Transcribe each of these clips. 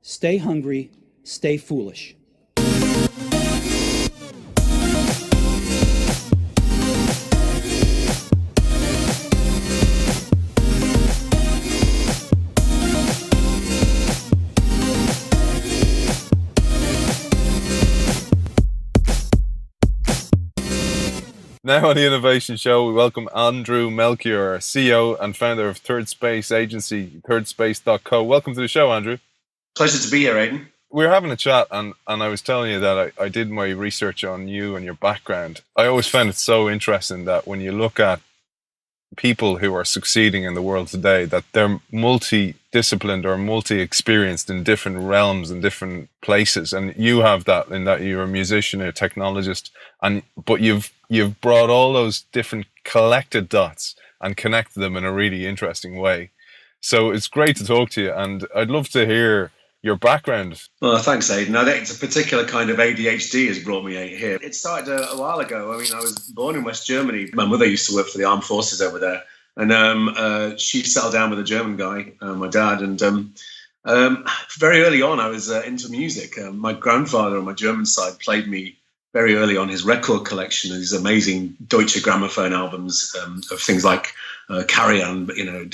Stay hungry, stay foolish. Now on the Innovation Show, we welcome Andrew Melchior, CEO and founder of Third Space agency, thirdspace.co. Welcome to the show, Andrew. Pleasure to be here, Aidan. We were having a chat, and I was telling you that I did my research on you and your background. I always found it so interesting that when you look at people who are succeeding in the world today, that they're multi-disciplined or multi-experienced in different realms and different places. And you have that in that you're a musician, a technologist, but you've brought all those different collected dots and connected them in a really interesting way. So it's great to talk to you, and I'd love to hear your background. Well, thanks, Aidan. I think it's a particular kind of ADHD has brought me here. It started a while ago. I mean, I was born in West Germany. My mother used to work for the armed forces over there, and she settled down with a German guy, my dad, and very early on, I was into music. My grandfather on my German side played me very early on his record collection, these amazing Deutsche Grammophon albums of things like Carry On,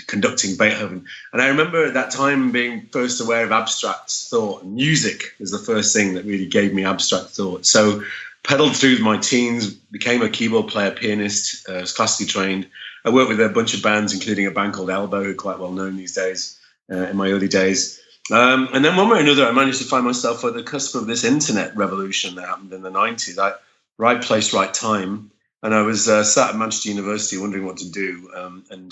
conducting Beethoven. And I remember at that time being first aware of abstract thought. Music was the first thing that really gave me abstract thought. So pedaled through my teens, became a keyboard player, pianist, was classically trained. I worked with a bunch of bands, including a band called Elbow, who are quite well known these days, in my early days. And then one way or another, I managed to find myself at the cusp of this internet revolution that happened in the 90s. Right place, right time. And I was sat at Manchester University wondering what to do. And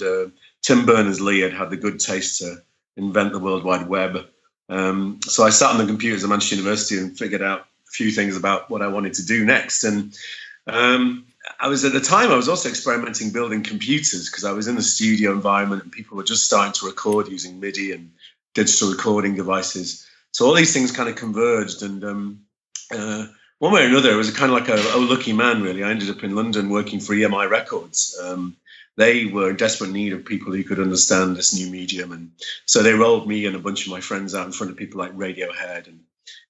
Tim Berners-Lee had the good taste to invent the World Wide Web. So I sat on the computers at Manchester University and figured out a few things about what I wanted to do next. And I was also experimenting building computers because I was in the studio environment and people were just starting to record using MIDI and digital recording devices. So all these things kind of converged, and one way or another, it was kind of like a lucky man, really. I ended up in London working for EMI Records. They were in desperate need of people who could understand this new medium, and so they rolled me and a bunch of my friends out in front of people like Radiohead and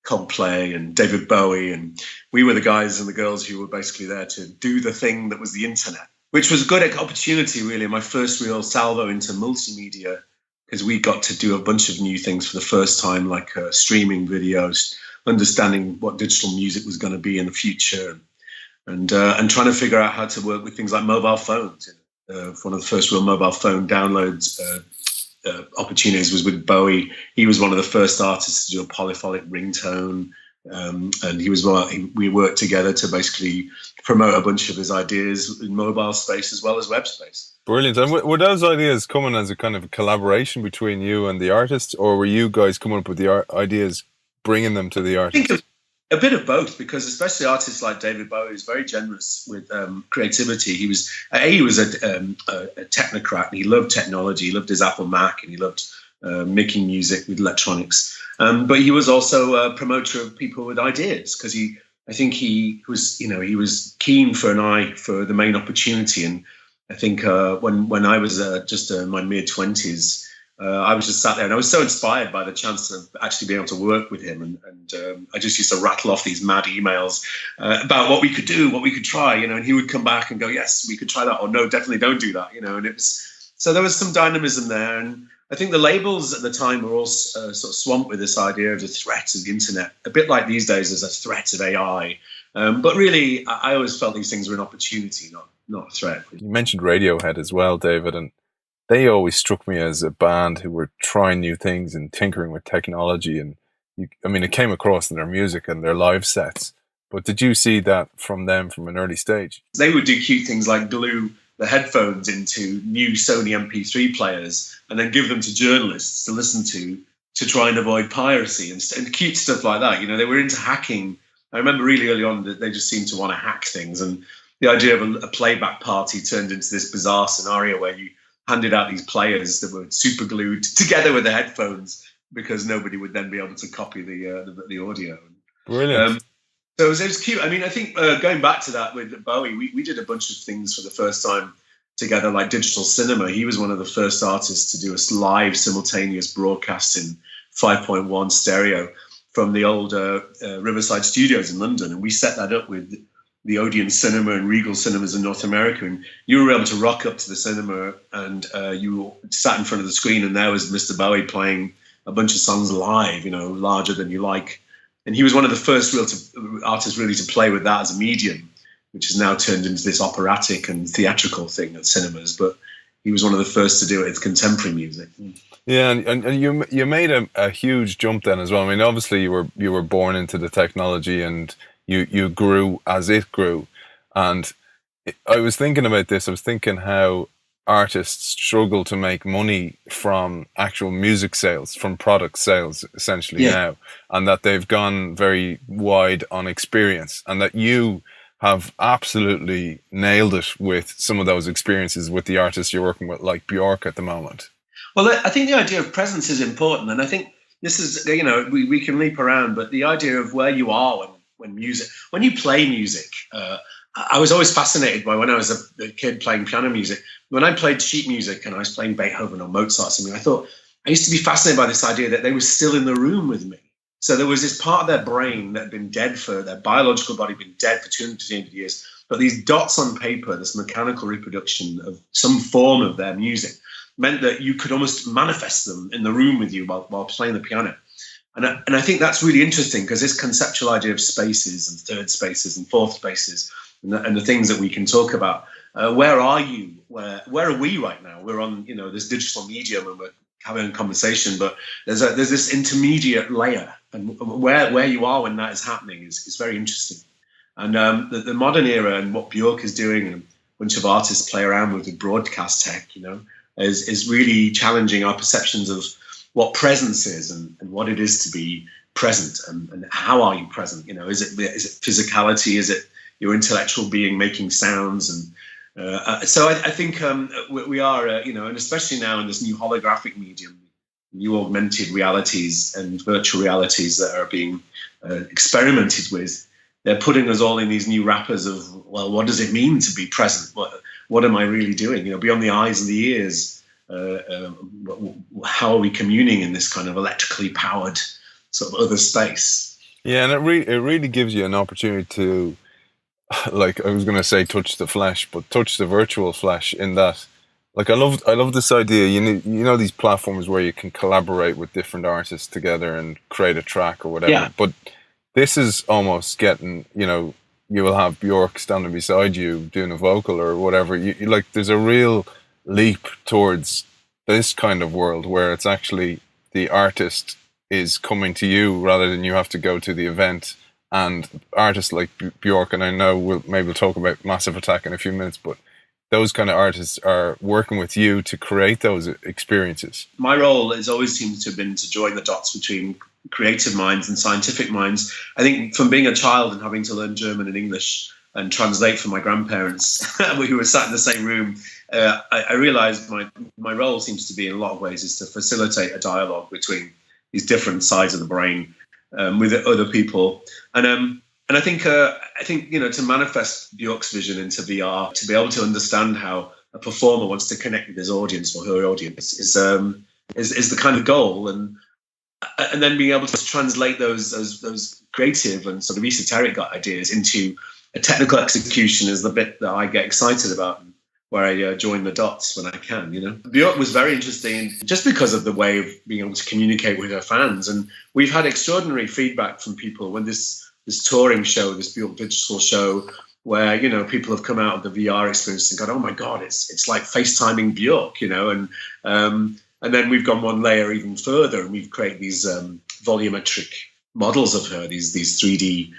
Coldplay and David Bowie, and we were the guys and the girls who were basically there to do the thing that was the internet, which was a good opportunity, really. My first real salvo into multimedia, because we got to do a bunch of new things for the first time, like streaming videos, understanding what digital music was going to be in the future, and trying to figure out how to work with things like mobile phones. One of the first real mobile phone downloads opportunities was with Bowie. He was one of the first artists to do a polyphonic ringtone, and we worked together to basically promote a bunch of his ideas in mobile space as well as web space. Brilliant. And were those ideas coming as a kind of a collaboration between you and the artist, or were you guys coming up with the ideas, bringing them to the artist? I think a bit of both, because especially artists like David Bowie is very generous with creativity. He was a technocrat, and he loved technology. He loved his Apple Mac, and he loved making music with electronics. But he was also a promoter of people with ideas, because I think he was keen for an eye for the main opportunity. And I think when I was just in my mid-20s, I was just sat there and I was so inspired by the chance of actually being able to work with him. And I just used to rattle off these mad emails about what we could do, what we could try, and he would come back and go, yes, we could try that, or no, definitely don't do that, and it was, so there was some dynamism there. And I think the labels at the time were all sort of swamped with this idea of the threat of the internet, a bit like these days as a threat of AI. But really, I always felt these things were an opportunity, not a threat. You mentioned Radiohead as well, David, and they always struck me as a band who were trying new things and tinkering with technology. And it came across in their music and their live sets. But did you see that from them from an early stage? They would do cute things like glue the headphones into new Sony MP3 players and then give them to journalists to listen to try and avoid piracy and cute stuff like that. They were into hacking. I remember really early on that they just seemed to want to hack things. And the idea of a playback party turned into this bizarre scenario where you handed out these players that were super glued together with the headphones because nobody would then be able to copy the audio. Brilliant. So it was cute. I think going back to that with Bowie, we did a bunch of things for the first time together, like digital cinema. He was one of the first artists to do a live simultaneous broadcast in 5.1 stereo from the old Riverside Studios in London. And we set that up with the Odeon Cinema and Regal Cinemas in North America. And you were able to rock up to the cinema and you sat in front of the screen, and there was Mr. Bowie playing a bunch of songs live, larger than you like. And he was one of the first artists really to play with that as a medium, which has now turned into this operatic and theatrical thing at cinemas. But he was one of the first to do it with contemporary music. Yeah, and you made a huge jump then as well. I mean, obviously you were born into the technology, and you grew as it grew. And I was thinking about this. I was thinking how artists struggle to make money from actual music sales, from product sales, essentially now, and that they've gone very wide on experience, and that you have absolutely nailed it with some of those experiences with the artists you're working with, like Björk at the moment. Well, I think the idea of presence is important. And I think this is, we can leap around, but the idea of where you are when you play music, I was always fascinated by when I was a kid playing piano music. When I played sheet music and I was playing Beethoven or Mozart or something, I used to be fascinated by this idea that they were still in the room with me. So there was this part of their brain that had been dead their biological body been dead for 200 to 300 years. But these dots on paper, this mechanical reproduction of some form of their music, meant that you could almost manifest them in the room with you while playing the piano. And I think that's really interesting, because this conceptual idea of spaces and third spaces and fourth spaces and the things that we can talk about, where are you? Where are we right now? We're on this digital medium and we're having a conversation, but there's this intermediate layer, and where you are when that is happening is very interesting. And the modern era and what Björk is doing, and a bunch of artists play around with broadcast tech, is really challenging our perceptions of what presence is and what it is to be present, and how are you present? Is it physicality? Is it your intellectual being making sounds? And so I think we are, and especially now in this new holographic medium, new augmented realities and virtual realities that are being experimented with, they're putting us all in these new wrappers of, well, what does it mean to be present? What am I really doing? Beyond the eyes and the ears, how are we communing in this kind of electrically powered sort of other space? Yeah, and it really gives you an opportunity to, like, I was going to say touch the flesh, but touch the virtual flesh, in that, like, I love this idea. These platforms where you can collaborate with different artists together and create a track or whatever. Yeah. But this is almost getting, you will have Björk standing beside you doing a vocal or whatever. There's a real leap towards this kind of world where it's actually the artist is coming to you rather than you have to go to the event. And artists like Björk, and I know we'll talk about Massive Attack in a few minutes, but those kind of artists are working with you to create those experiences. My role has always seemed to have been to join the dots between creative minds and scientific minds. I think from being a child and having to learn German and English and translate for my grandparents who were sat in the same room, I realized my role seems to be, in a lot of ways, is to facilitate a dialogue between these different sides of the brain with other people. And I think to manifest Björk's vision into VR, to be able to understand how a performer wants to connect with his audience or her audience is the kind of goal, and then being able to translate those creative and sort of esoteric ideas into a technical execution is the bit that I get excited about, and where I join the dots when I can. Björk was very interesting just because of the way of being able to communicate with her fans, and we've had extraordinary feedback from people when this touring show, this Björk digital show, where people have come out of the VR experience and gone, "Oh my God, it's like FaceTiming Björk," and then we've gone one layer even further, and we've created these volumetric models of her, these 3D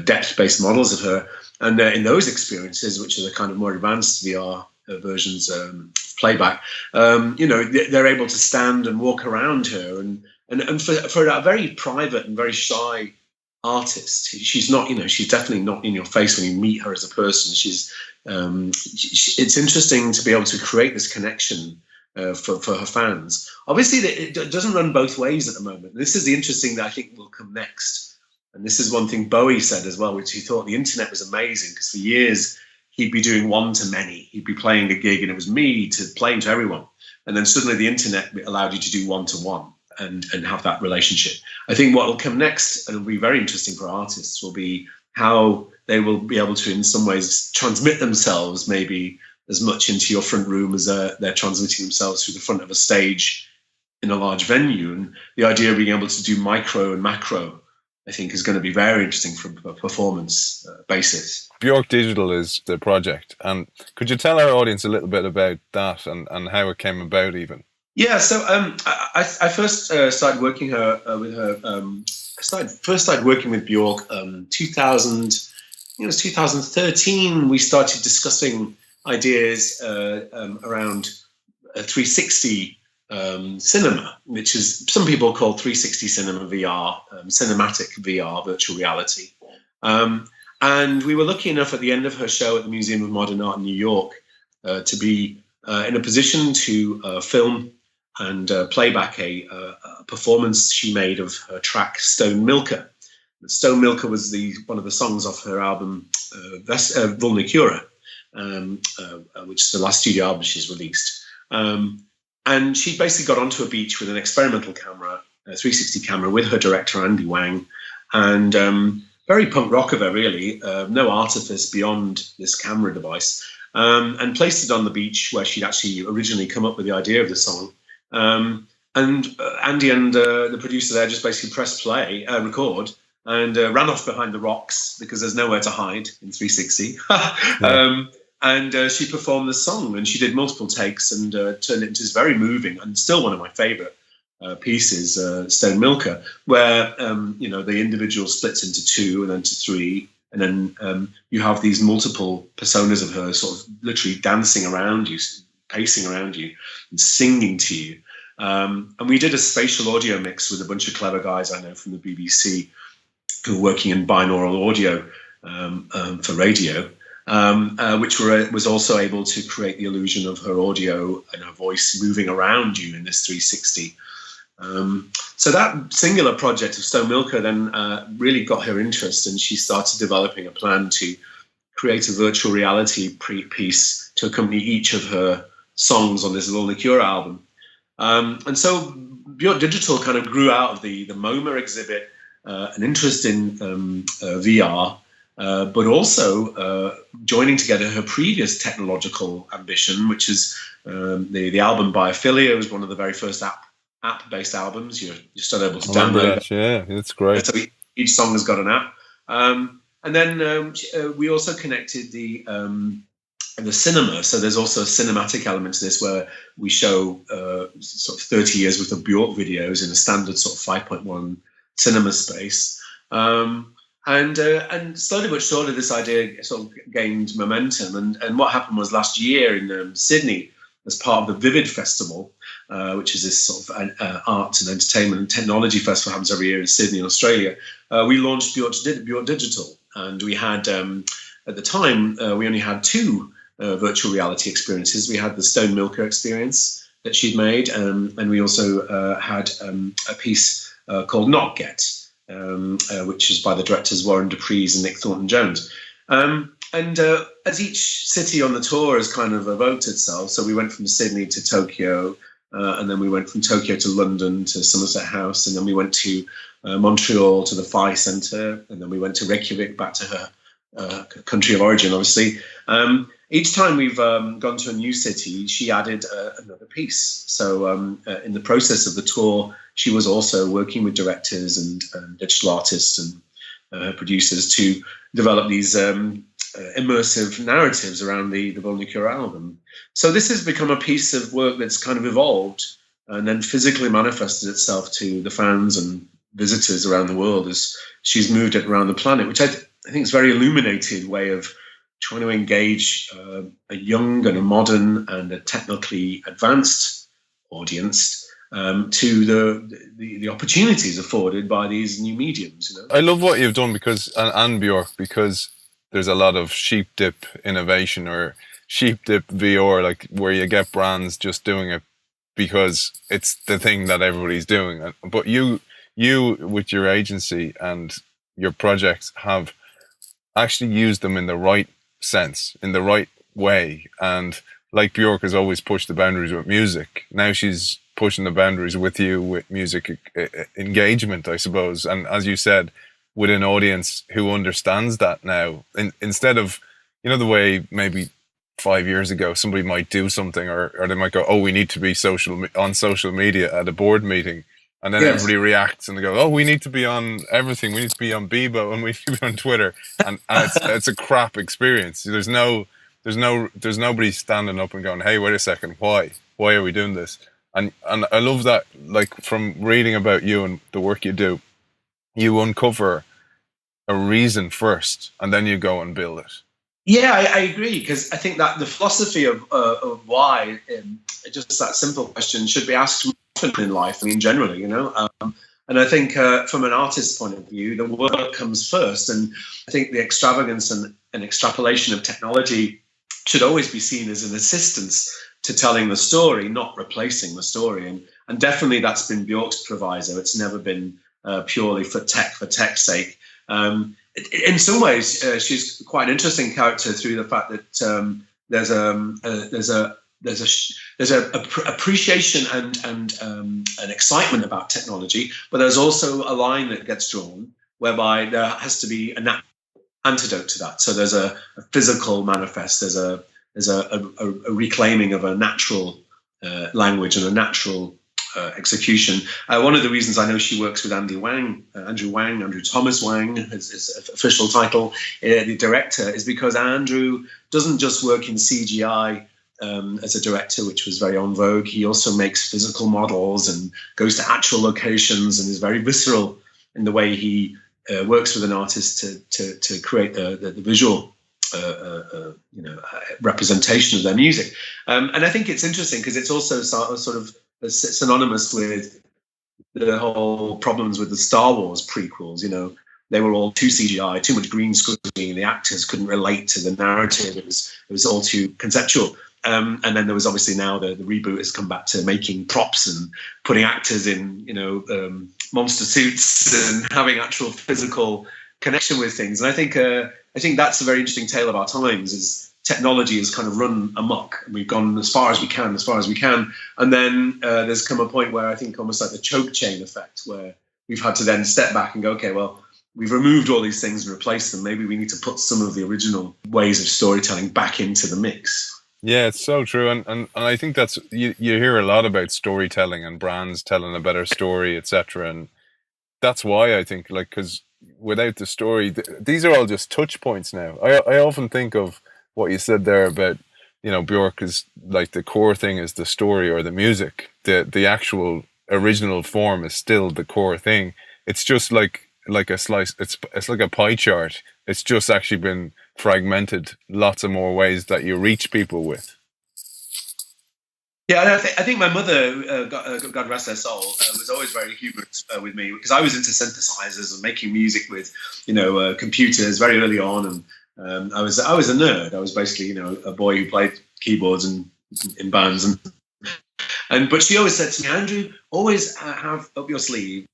depth-based models of her, and in those experiences, which are the kind of more advanced VR versions of playback, they're able to stand and walk around her, and for a very private and very shy artist, she's not, she's definitely not in your face when you meet her as a person. It's interesting to be able to create this connection for her fans. Obviously, it doesn't run both ways at the moment. This is the interesting that I think will come next. And this is one thing Bowie said as well, which he thought the internet was amazing, because for years he'd be doing one to many. He'd be playing a gig and it was me to playing to everyone. And then suddenly the internet allowed you to do one to one. and have that relationship. I think what will come next, and it'll be very interesting for artists, will be how they will be able to, in some ways, transmit themselves maybe as much into your front room as they're transmitting themselves through the front of a stage in a large venue. And the idea of being able to do micro and macro, I think, is going to be very interesting from a performance basis. Bjork Digital is the project. And could you tell our audience a little bit about that and how it came about even? Yeah, so I first started working with her. I first started working with Bjork 2000. It was 2013. We started discussing ideas around 360 cinema, which is some people call 360 cinema VR, cinematic VR, virtual reality. And we were lucky enough at the end of her show at the Museum of Modern Art in New York to be in a position to film and playback a performance she made of her track Stone Milker. Stone Milker was one of the songs off her album Vulnicura, which is the last studio album she's released. And she basically got onto a beach with an experimental camera, a 360 camera, with her director Andy Wang, and very punk rock of her, really, no artifice beyond this camera device, and placed it on the beach where she'd actually originally come up with the idea of the song. And Andy and the producer there just basically pressed play, record, and ran off behind the rocks because there's nowhere to hide in 360. And she performed the song, and she did multiple takes and turned it into this very moving and still one of my favorite pieces, Stone Milker, where the individual splits into two and then to three, and then you have these multiple personas of her sort of literally dancing around you, pacing around you, and singing to you. And we did a spatial audio mix with a bunch of clever guys I know from the BBC who were working in binaural audio for radio, which was also able to create the illusion of her audio and her voice moving around you in this 360. So that singular project of Stone Milker then really got her interest, and she started developing a plan to create a virtual reality piece to accompany each of her songs on this Vulnicura album. And so Bjork Digital kind of grew out of the MoMA exhibit, an interest in VR, but also joining together her previous technological ambition, which is the album Biophilia was one of the very first app-based albums. You're still able to download that. Yeah, it's great. So each song has got an app. And then we also connected the cinema. So there's also a cinematic element to this where we show sort of 30 years worth of Bjork videos in a standard sort of 5.1 cinema space. And slowly but surely this idea sort of gained momentum. And what happened was last year in Sydney, as part of the Vivid Festival, which is this sort of art and entertainment and technology festival happens every year in Sydney, Australia, we launched Bjork Digital. And we had, at the time, we only had two virtual reality experiences. We had the Stone Milker experience that she'd made, and we also had a piece called Not Get, which is by the directors Warren Dupreez and Nick Thornton-Jones. And as each city on the tour has kind of evoked itself, so we went from Sydney to Tokyo, and then we went from Tokyo to London to Somerset House, and then we went to Montreal to the Phi Centre, and then we went to Reykjavik, back to her country of origin, obviously. Each time we've gone to a new city, she added another piece. So in the process of the tour, she was also working with directors and digital artists and producers to develop these immersive narratives around the Vulnicura album. So this has become a piece of work that's kind of evolved and then physically manifested itself to the fans and visitors around the world as she's moved it around the planet, which I think is a very illuminated way of trying to engage a young and a modern and a technically advanced audience to the opportunities afforded by these new mediums. You know? I love what you've done and Bjork, because there's a lot of sheep dip innovation or sheep dip VR, like where you get brands just doing it because it's the thing that everybody's doing. But you with your agency and your projects have actually used them in the right sense, in the right way. And like Bjork has always pushed the boundaries with music, now she's pushing the boundaries with you with music engagement, I suppose. And as you said, with an audience who understands that now, instead of, the way maybe 5 years ago somebody might do something, or they might go, oh, we need to be on social media at a board meeting, and then everybody reacts and they go, oh, we need to be on everything, we need to be on Bebo, and we need to be on Twitter, and it's a crap experience. There's nobody standing up and going, hey, wait a second, why are we doing this? And I love that, like, from reading about you and the work you do, you uncover a reason first and then you go and build it. Yeah, I agree, because I think that the philosophy of why, just that simple question, should be asked more often in life. I mean, generally, and I think from an artist's point of view, the work comes first. And I think the extravagance and extrapolation of technology should always be seen as an assistance to telling the story, not replacing the story. And definitely that's been Björk's proviso. It's never been purely for tech's sake. In some ways, she's quite an interesting character through the fact that there's a appreciation and an excitement about technology, but there's also a line that gets drawn whereby there has to be an antidote to that. So there's a physical manifest. There's a reclaiming of a natural language and a natural execution. One of the reasons I know she works with Andrew Thomas Wang, his official title, the director, is because Andrew doesn't just work in CGI as a director, which was very en vogue. He also makes physical models and goes to actual locations and is very visceral in the way he works with an artist to create the visual representation of their music. And I think it's interesting because it's also sort of synonymous with the whole problems with the Star Wars prequels. They were all too CGI, too much green screen. The actors couldn't relate to the narrative. It was all too conceptual. And then there was obviously now the reboot has come back to making props and putting actors in, monster suits and having actual physical connection with things. And I think that's a very interesting tale of our times. Is technology has kind of run amok, and we've gone as far as we can, and then there's come a point where I think almost like the choke chain effect, where we've had to then step back and go, okay, well, we've removed all these things and replaced them. Maybe we need to put some of the original ways of storytelling back into the mix. Yeah, it's so true, and I think that's you hear a lot about storytelling and brands telling a better story, etc. And that's why I think, like, because without the story, these are all just touch points now. I often think of what you said there about, Björk is like the core thing is the story or the music. The actual original form is still the core thing. It's just like a slice. It's like a pie chart. It's just actually been fragmented lots of more ways that you reach people with. Yeah, I think my mother, God rest her soul, was always very humorous with me, because I was into synthesizers and making music with, computers very early on, and I was a nerd. I was basically, a boy who played keyboards and in bands, but she always said to me, Andrew, always have up your sleeve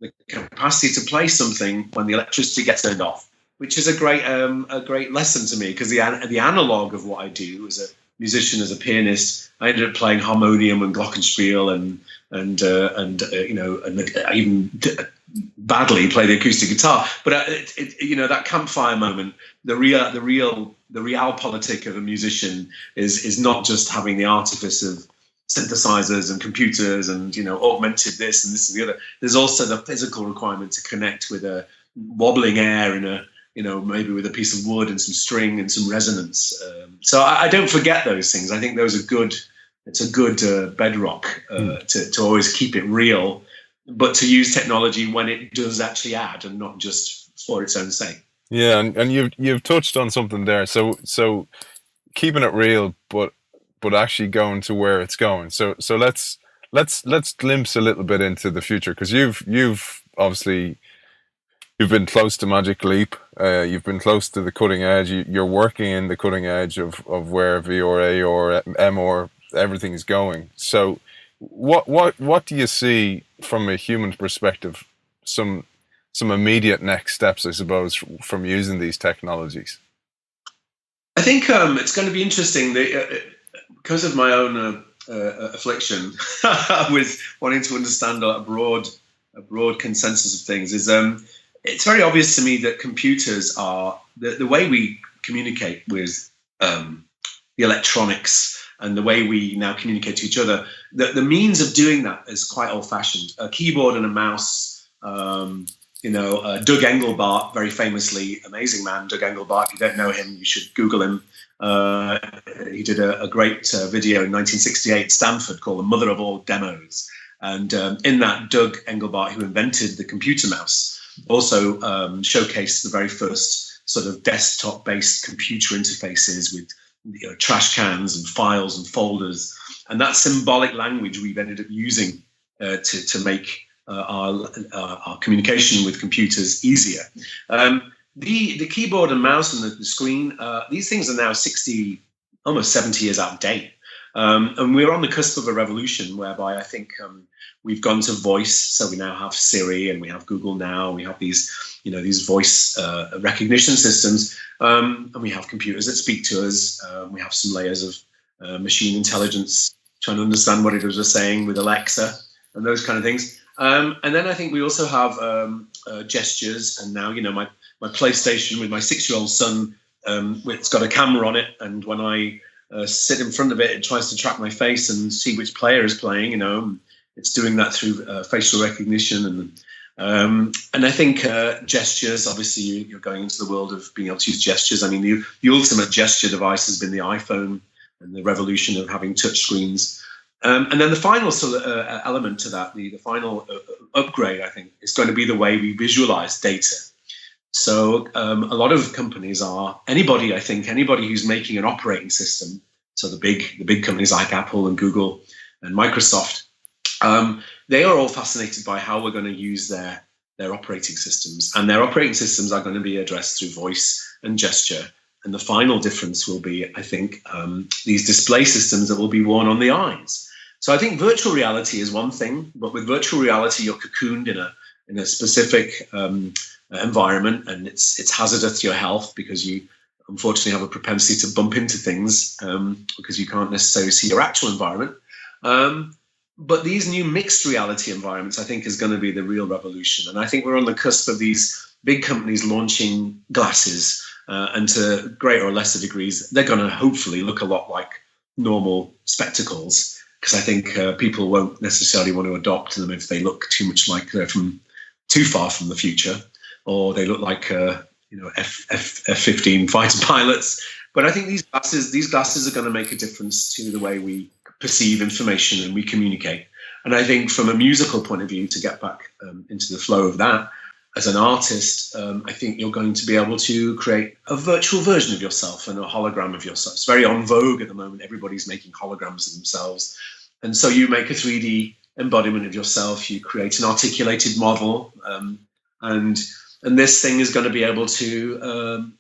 the capacity to play something when the electricity gets turned off, which is a great lesson to me, because the analog of what I do as a musician, as a pianist, I ended up playing harmonium and glockenspiel and I even badly play the acoustic guitar. But that campfire moment, the realpolitik of a musician is not just having the artifice of synthesizers and computers and augmented this and this and the other. There's also the physical requirement to connect with a wobbling air in a maybe with a piece of wood and some string and some resonance. So I don't forget those things. I think it's a good bedrock to always keep it real, but to use technology when it does actually add and not just for its own sake. Yeah, and you've touched on something there. So keeping it real, but actually going to where it's going. So let's glimpse a little bit into the future, because you've obviously you've been close to Magic Leap. You've been close to the cutting edge. You're working in the cutting edge of where VRA or M or everything is going. So what do you see from a human perspective? Some immediate next steps, I suppose, from using these technologies. I think it's going to be interesting because of my own affliction with wanting to understand a broad consensus of things is it's very obvious to me that computers are the way we communicate with the electronics and the way we now communicate to each other. The means of doing that is quite old-fashioned. A keyboard and a mouse. Doug Engelbart, very famously, amazing man, Doug Engelbart. If you don't know him, you should Google him. He did a great video in 1968 at Stanford called The Mother of All Demos. And in that, Doug Engelbart, who invented the computer mouse, also showcased the very first sort of desktop-based computer interfaces with trash cans and files and folders. And that symbolic language we've ended up using to make our communication with computers easier. The keyboard and mouse and the screen, these things are now 60, almost 70 years out of date. And we're on the cusp of a revolution whereby I think we've gone to voice. So we now have Siri and we have Google Now. We have these voice recognition systems, and we have computers that speak to us. We have some layers of machine intelligence trying to understand what it is we're saying with Alexa and those kind of things. And then I think we also have gestures. And now, my PlayStation with my 6-year-old son, it's got a camera on it. And when I sit in front of it, it tries to track my face and see which player is playing. It's doing that through facial recognition. And I think gestures, obviously, you're going into the world of being able to use gestures. I mean, the ultimate gesture device has been the iPhone and the revolution of having touch screens. And then the final sort of element to that, the final upgrade, I think, is going to be the way we visualize data. So a lot of companies anybody who's making an operating system, so the big companies like Apple and Google and Microsoft, they are all fascinated by how we're going to use their operating systems. And their operating systems are going to be addressed through voice and gesture. And the final difference will be, I think, these display systems that will be worn on the eyes. So I think virtual reality is one thing, but with virtual reality, you're cocooned in a specific environment, and it's hazardous to your health because you unfortunately have a propensity to bump into things because you can't necessarily see your actual environment. But these new mixed reality environments, I think, is going to be the real revolution. And I think we're on the cusp of these big companies launching glasses, and to greater or lesser degrees, they're going to hopefully look a lot like normal spectacles, because I think people won't necessarily want to adopt them if they look too much like they're from too far from the future, or they look like F-15 fighter pilots. But I think these glasses are going to make a difference to the way we perceive information and we communicate. And I think from a musical point of view, to get back into the flow of that, as an artist, I think you're going to be able to create a virtual version of yourself and a hologram of yourself. It's very en vogue at the moment. Everybody's making holograms of themselves. And so you make a 3D embodiment of yourself. You create an articulated model. And this thing is going to be able to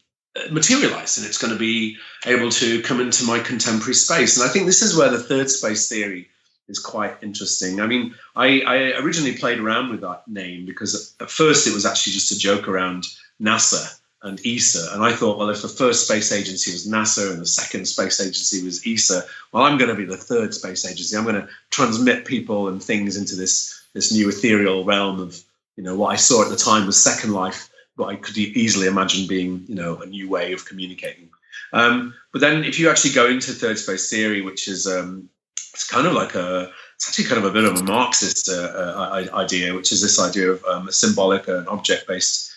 materialize, and it's going to be able to come into my contemporary space. And I think this is where the third space theory is quite interesting. I mean, I originally played around with that name because at first it was actually just a joke around NASA and ESA. And I thought, well, if the first space agency was NASA and the second space agency was ESA, well, I'm going to be the third space agency. I'm going to transmit people and things into this new ethereal realm of, what I saw at the time was Second Life, but I could easily imagine being, a new way of communicating. But then if you actually go into third space theory, which is it's actually kind of a bit of a Marxist idea, which is this idea of a symbolic and object-based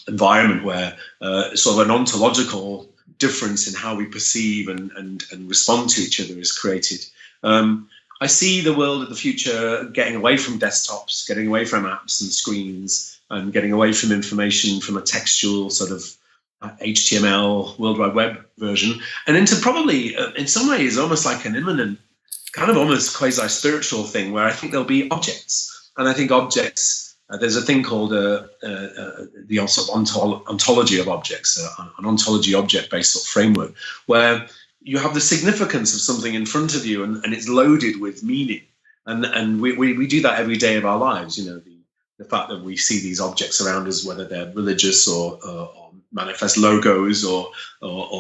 environment where sort of an ontological difference in how we perceive and respond to each other is created. I see the world of the future getting away from desktops, getting away from apps and screens, and getting away from information from a textual sort of HTML World Wide Web version, and into probably, in some ways, almost like an imminent, kind of almost quasi-spiritual thing where I think there'll be objects. And I think objects, there's a thing called the sort of ontology of objects, an ontology object-based sort of framework, where you have the significance of something in front of you and it's loaded with meaning. And we do that every day of our lives, the fact that we see these objects around us, whether they're religious or manifest logos or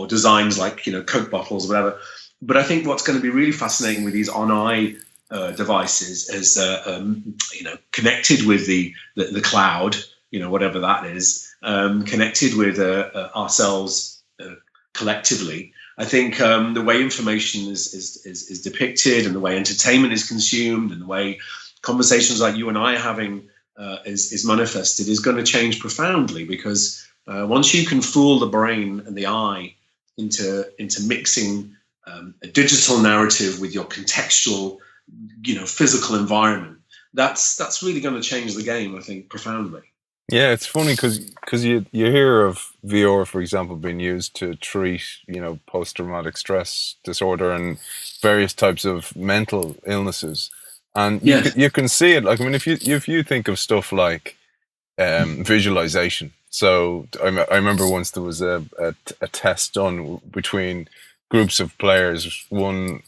designs like, Coke bottles or whatever, But I think what's going to be really fascinating with these on-eye devices is, connected with the cloud, whatever that is, connected with ourselves collectively. I think the way information is depicted, and the way entertainment is consumed, and the way conversations like you and I are having is manifested is going to change profoundly, because once you can fool the brain and the eye into mixing a digital narrative with your contextual, physical environment, that's really going to change the game, I think, profoundly. Yeah, it's funny because you hear of VR, for example, being used to treat, post-traumatic stress disorder and various types of mental illnesses. And Yes. you can see it. Like, I mean, if you think of stuff like visualization. So I remember once there was a test done between groups of players. One,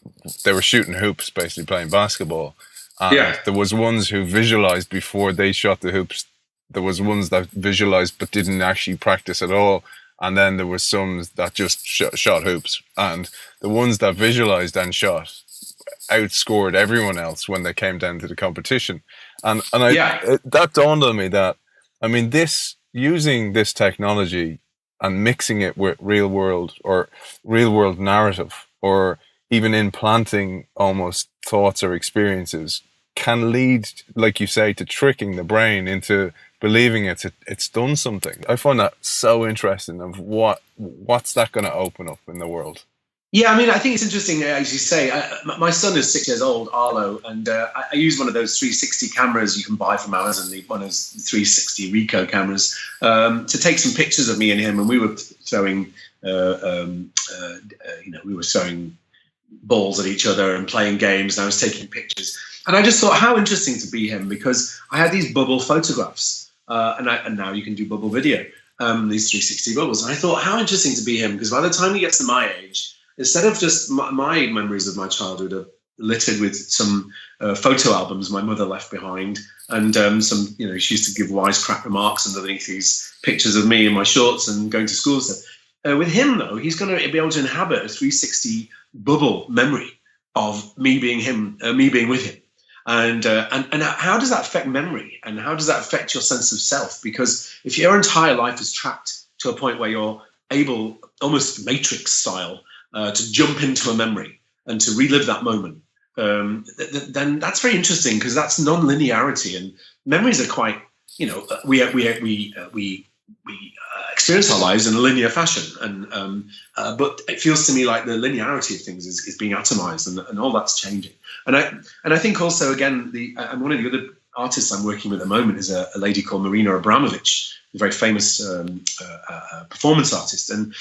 they were shooting hoops, basically playing basketball. And there was ones who visualized before they shot the hoops. There was ones that visualized but didn't actually practice at all. And then there were some that just shot hoops. And the ones that visualized and shot outscored everyone else when they came down to the competition. And that dawned on me that, I mean, using this technology and mixing it with real world narrative, or even implanting almost thoughts or experiences, can lead, like you say, to tricking the brain into believing it's done something. I find that so interesting of what's that going to open up in the world. Yeah, I mean, I think it's interesting, as you say. My son is 6 years old, Arlo, and I use one of those 360 cameras you can buy from Amazon, one of those 360 Ricoh cameras, to take some pictures of me and him. And we were throwing, balls at each other and playing games, and I was taking pictures. And I just thought, how interesting to be him, because I had these bubble photographs, and now you can do bubble video, these 360 bubbles. And I thought, how interesting to be him, because by the time he gets to my age, instead of just my memories of my childhood are littered with some photo albums my mother left behind, and some, she used to give wisecrack remarks underneath these pictures of me in my shorts and going to school and stuff. With him, though, he's going to be able to inhabit a 360 bubble memory of me being him, me being with him. And how does that affect memory, and how does that affect your sense of self? Because if your entire life is trapped to a point where you're able, almost Matrix style, to jump into a memory and to relive that moment, then that's very interesting, because that's non-linearity, and memories are quite, we experience our lives in a linear fashion, and but it feels to me like the linearity of things is being atomized, and all that's changing. And I think also, again, and one of the other artists I'm working with at the moment is a lady called Marina Abramovic, a very famous performance artist, and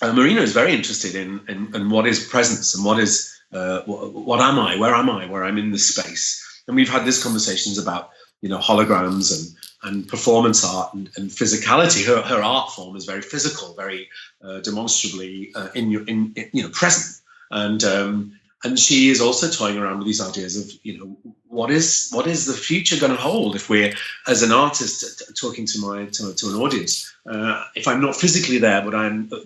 Marina is very interested in what is presence, and what am I, where I'm in this space. And we've had these conversations about holograms and performance art and physicality. Her art form is very physical, very demonstrably present, and she is also toying around with these ideas of what is the future going to hold if we're, as an artist, talking to an audience. If I'm not physically there, but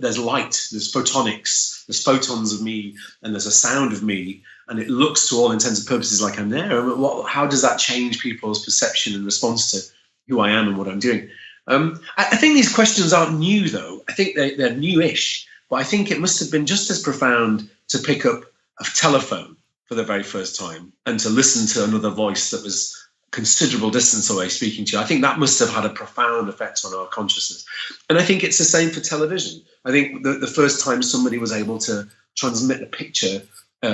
there's light, there's photonics, there's photons of me, and there's a sound of me, and it looks to all intents and purposes like I'm there. How does that change people's perception and response to who I am and what I'm doing? I think these questions aren't new, though. I think they're newish, but I think it must have been just as profound to pick up a telephone for the very first time and to listen to another voice that was considerable distance away speaking to you. I think that must have had a profound effect on our consciousness. And I think it's the same for television. I think the first time somebody was able to transmit a picture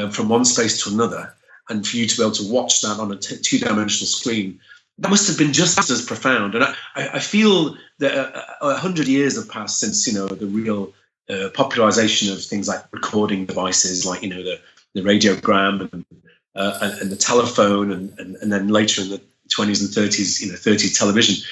from one space to another, and for you to be able to watch that on a two-dimensional screen, that must have been just as profound. And I feel that 100 years have passed since, the real popularization of things like recording devices, like, the radiogram and the telephone, and then later in the 20s and 30s, 30s television.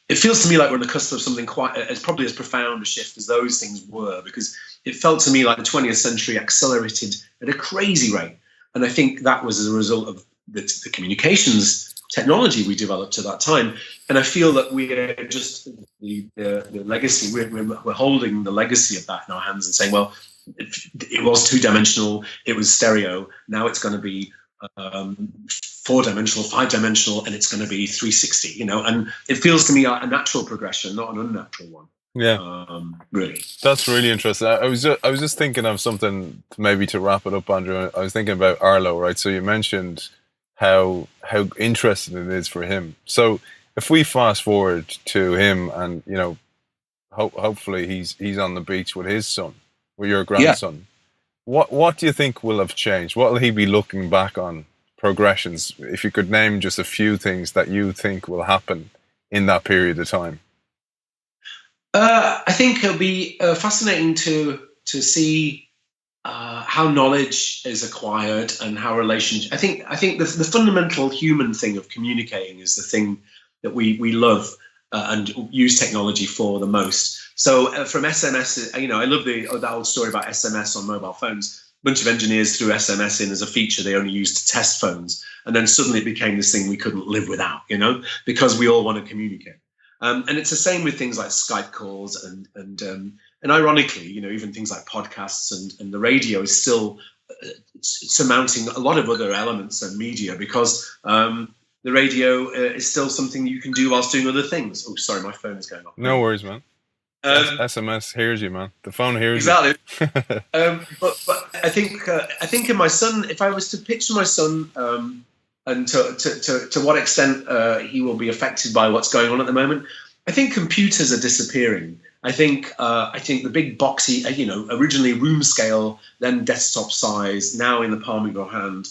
It feels to me like we're on the cusp of something quite as probably as profound a shift as those things were, because it felt to me like the 20th century accelerated at a crazy rate. And I think that was as a result of the communications technology we developed at that time. And I feel that we are just the legacy, we're holding the legacy of that in our hands and saying, well, it was 2-dimensional, it was stereo. Now it's going to be 4-dimensional, 5-dimensional, and it's going to be 360. And it feels to me a natural progression, not an unnatural one. Yeah, really. That's really interesting. I was just thinking of something maybe to wrap it up, Andrew. I was thinking about Arlo, right? So you mentioned how interesting it is for him. So if we fast forward to him, and hopefully he's on the beach with his son, with your grandson. What do you think will have changed? What will he be looking back on? Progressions. If you could name just a few things that you think will happen in that period of time. I think it'll be fascinating to see how knowledge is acquired and how relationship. I think the fundamental human thing of communicating is the thing that we love and use technology for the most. So from SMS, I love that old story about SMS on mobile phones. A bunch of engineers threw SMS in as a feature they only used to test phones, and then suddenly it became this thing we couldn't live without, because we all want to communicate. And it's the same with things like Skype calls and ironically, even things like podcasts and the radio is still surmounting a lot of other elements and media, because the radio is still something you can do whilst doing other things. Oh, sorry, my phone is going off. No worries, man. SMS hears you, man. The phone hears exactly. you. But I think in my son, if I was to picture my son, and to what extent he will be affected by what's going on at the moment, I think computers are disappearing. I think the big boxy, originally room scale, then desktop size, now in the palm of your hand,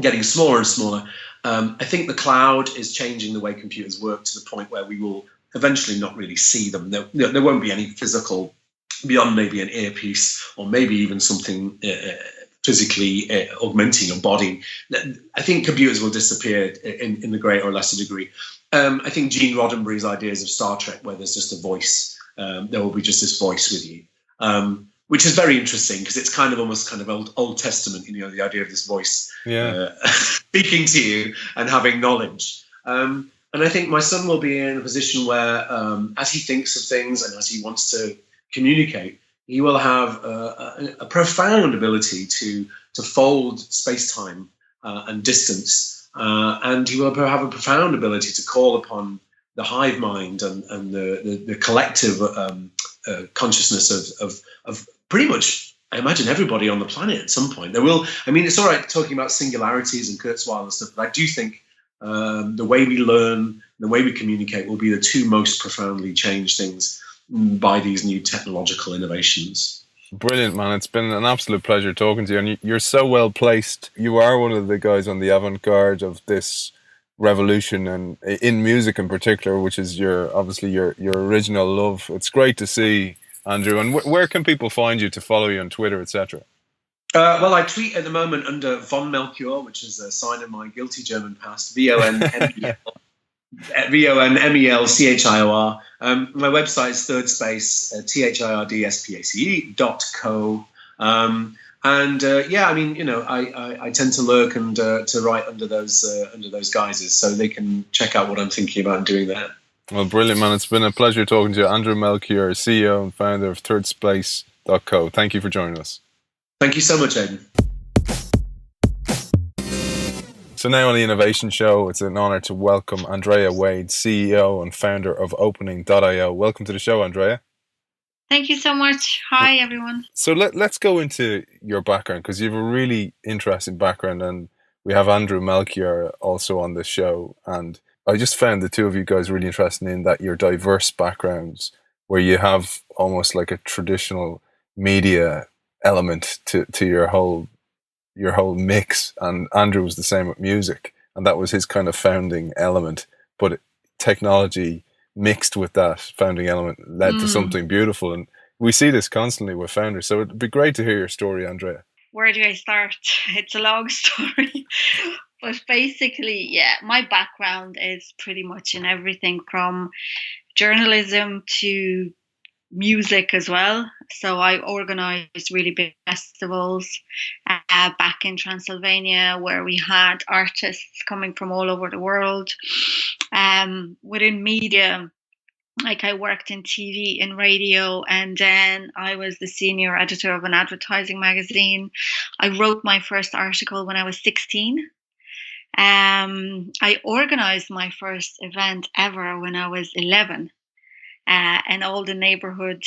getting smaller and smaller. I think the cloud is changing the way computers work to the point where we will eventually not really see them. There won't be any physical beyond maybe an earpiece or maybe even something physically augmenting your body. I think computers will disappear in the greater or lesser degree. I think Gene Roddenberry's ideas of Star Trek, where there's just a voice, there will be just this voice with you, which is very interesting because it's almost Old Testament, the idea of this voice speaking to you and having knowledge. And I think my son will be in a position where, as he thinks of things and as he wants to communicate, he will have a profound ability to fold space-time and distance, and he will have a profound ability to call upon the hive mind and the collective consciousness of pretty much, I imagine, everybody on the planet at some point. It's all right talking about singularities and Kurzweil and stuff, but I do think the way we learn, the way we communicate will be the two most profoundly changed things by these new technological innovations. Brilliant, man. It's been an absolute pleasure talking to you, and you're so well placed. You are one of the guys on the avant-garde of this revolution, and in music in particular, which is your original love. It's great to see, Andrew. And where can people find you to follow you on Twitter, etc.? Well, I tweet at the moment under Von Melchior, which is a sign of my guilty German past, VonMelchior. My website is ThirdSpace, ThirdSpace.co. I tend to lurk and to write under those guises, so they can check out what I'm thinking about doing there. Well, brilliant, man. It's been a pleasure talking to you. Andrew Melchior, CEO and founder of ThirdSpace.co. Thank you for joining us. Thank you so much, Aidan. So now on the Innovation Show, it's an honor to welcome Andrea Wade, CEO and founder of Opening.io. Welcome to the show, Andrea. Thank you so much. Hi, everyone. So let's go into your background, because you have a really interesting background, and we have Andrew Melchior also on the show. And I just found the two of you guys really interesting in that your diverse backgrounds, where you have almost like a traditional media element to your whole mix, and Andrew was the same with music, and that was his kind of founding element, but technology mixed with that founding element led to something beautiful, and we see this constantly with founders. So it'd be great to hear your story, Andrea. Where do I start? It's a long story, but basically, my background is pretty much in everything from journalism to music as well. So I organised really big festivals back in Transylvania, where we had artists coming from all over the world. Within media, Like I worked in TV and radio, and then I was the senior editor of an advertising magazine. I wrote my first article when I was 16. I organized my first event ever when I was 11, and all the neighborhood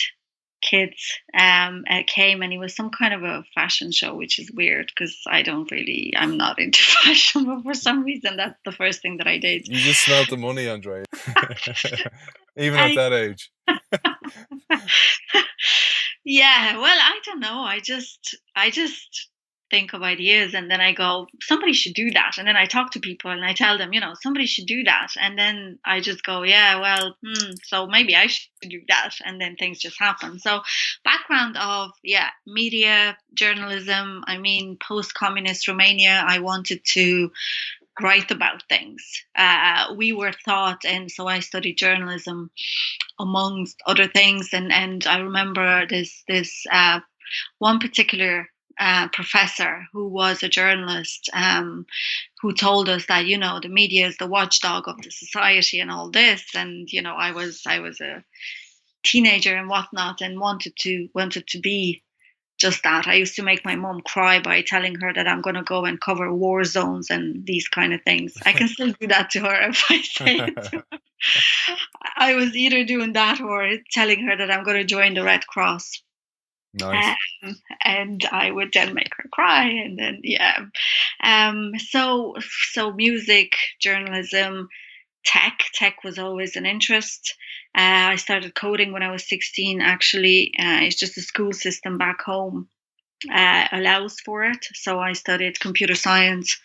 kids came, and it was some kind of a fashion show, which is weird because I'm not into fashion, but for some reason that's the first thing that I did. You just smelled the money, Andrea. Even at I, that age. yeah, well, I don't know. I just think of ideas, and then I go, somebody should do that. And then I talk to people and I tell them, somebody should do that. And then I just go, yeah, well, so maybe I should do that. And then things just happen. So background of, yeah, media, journalism. I mean, post-communist Romania, I wanted to write about things. We were taught, and so I studied journalism amongst other things. And I remember this one particular professor who was a journalist, who told us that the media is the watchdog of the society and all this. And I was a teenager and whatnot, and wanted to be just that. I used to make my mom cry by telling her that I'm going to go and cover war zones and these kind of things. I can still do that to her if I say it to her. I was either doing that or telling her that I'm going to join the Red Cross. Nice. And I would then make her cry, and then so music, journalism, tech was always an interest. I started coding when I was 16. Actually, it's just the school system back home allows for it. So I studied computer science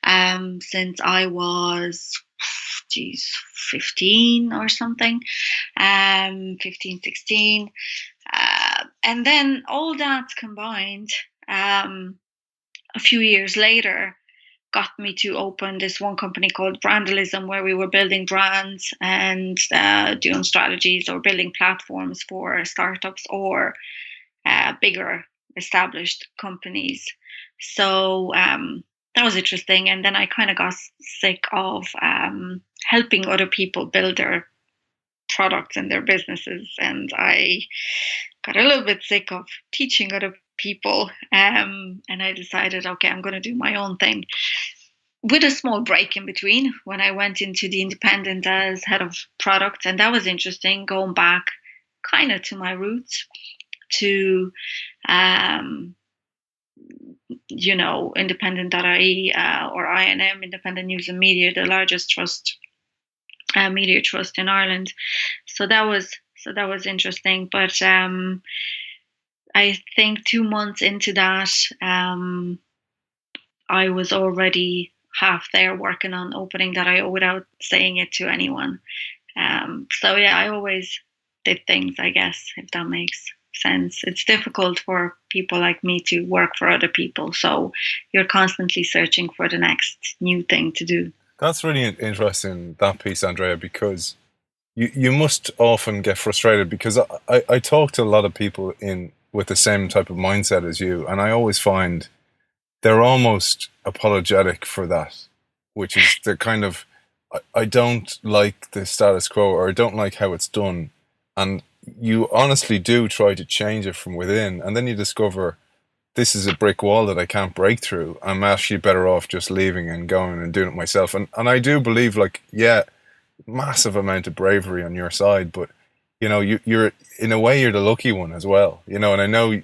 since I was 15 or something, 15, 16. And then all that combined, a few years later, got me to open this one company called Brandalism, where we were building brands and doing strategies or building platforms for startups or bigger established companies. So that was interesting. And then I kind of got sick of helping other people build their products and their businesses, and I got a little bit sick of teaching other people, and I decided, okay, I'm going to do my own thing, with a small break in between when I went into the Independent as head of product. And that was interesting, going back kind of to my roots, to Independent.ie or INM, Independent News and Media, the largest media trust in Ireland. So that was interesting. But I think 2 months into that, I was already half there working on opening that I without saying it to anyone. So yeah, I always did things, I guess, if that makes sense. It's difficult for people like me to work for other people. So you're constantly searching for the next new thing to do. That's really interesting, that piece, Andrea, because you must often get frustrated, because I talk to a lot of people with the same type of mindset as you, and I always find they're almost apologetic for that, which is the kind of, I don't like the status quo, or I don't like how it's done. And you honestly do try to change it from within, and then you discover this is a brick wall that I can't break through. I'm actually better off just leaving and going and doing it myself. And I do believe, massive amount of bravery on your side, but you're in a way, you're the lucky one as well. And I know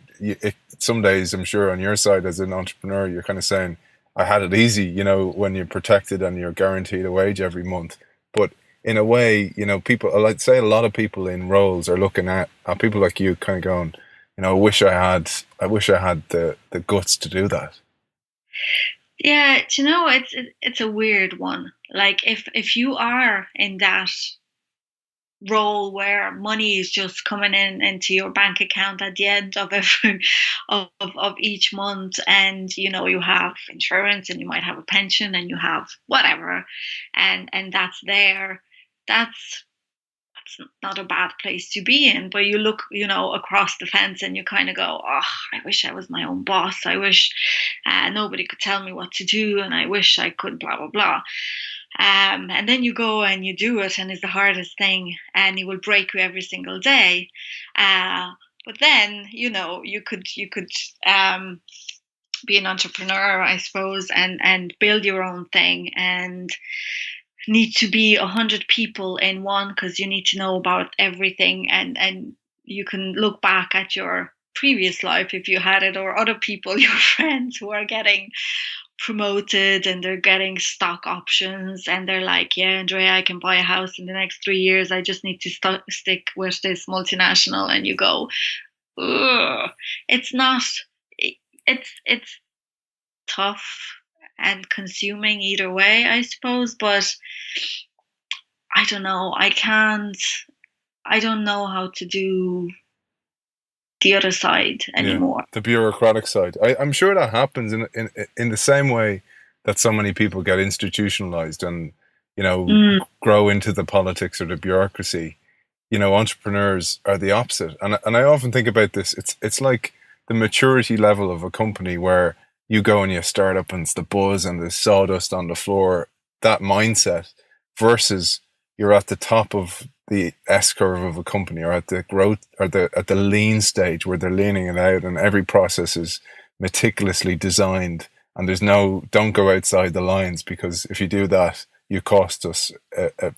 some days, I'm sure on your side as an entrepreneur, you're kind of saying, I had it easy, when you're protected and you're guaranteed a wage every month. But in a way, people, I'd say a lot of people in roles are looking at people like you, kind of going, I wish I had the guts to do that. Yeah, it's a weird one. Like if you are in that role where money is just coming into your bank account at the end of of each month, and you have insurance, and you might have a pension, and you have whatever, and that's there, that's not a bad place to be in. But you look across the fence, and you kind of go, oh, I wish I was my own boss. I wish nobody could tell me what to do, and I wish I could blah blah blah. And then you go and you do it, and it's the hardest thing, and it will break you every single day. But then, you could be an entrepreneur, I suppose, and build your own thing, and need to be 100 people in one, because you need to know about everything, and you can look back at your previous life if you had it, or other people, your friends who are getting promoted and they're getting stock options, and they're like, yeah, Andrea, I can buy a house in the next 3 years, I just need to stick with this multinational. And you go, ugh. It's not, it's tough and consuming either way, I suppose, but I don't know, I don't know how to do the other side anymore. The bureaucratic side. I'm sure that happens in the same way that so many people get institutionalized and grow into the politics or the bureaucracy. Entrepreneurs are the opposite, and I often think about this. It's like the maturity level of a company where you go and you start up and it's the buzz and the sawdust on the floor. That mindset versus you're at the top of the S curve of a company, or at the growth, or at the lean stage where they're leaning it out, and every process is meticulously designed, and don't go outside the lines, because if you do that, you cost us a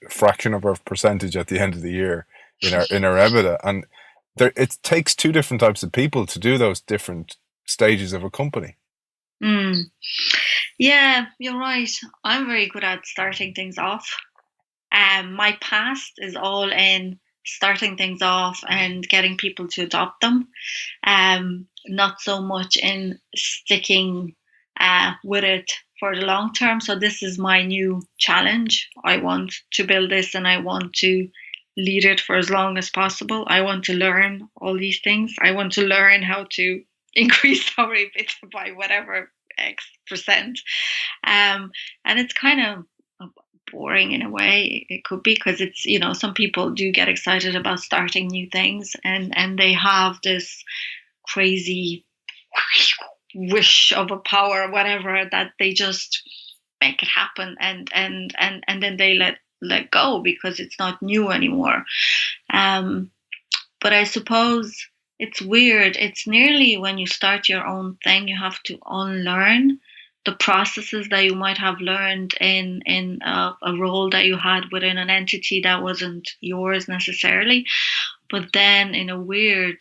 fraction of our percentage at the end of the year in our EBITDA. And it takes two different types of people to do those different stages of a company. Yeah, you're right. I'm very good at starting things off. My past is all in starting things off and getting people to adopt them. Not so much in sticking with it for the long term. So this is my new challenge. I want to build this, and I want to lead it for as long as possible. I want to learn all these things. I want to learn how to increase our EBITDA by whatever X%. And it's kind of boring in a way. It could be, because it's, some people do get excited about starting new things, and they have this crazy wish of a power or whatever, that they just make it happen, and then they let go because it's not new anymore. But I suppose it's weird. It's nearly, when you start your own thing, you have to unlearn the processes that you might have learned in a role that you had within an entity that wasn't yours necessarily. But then in a weird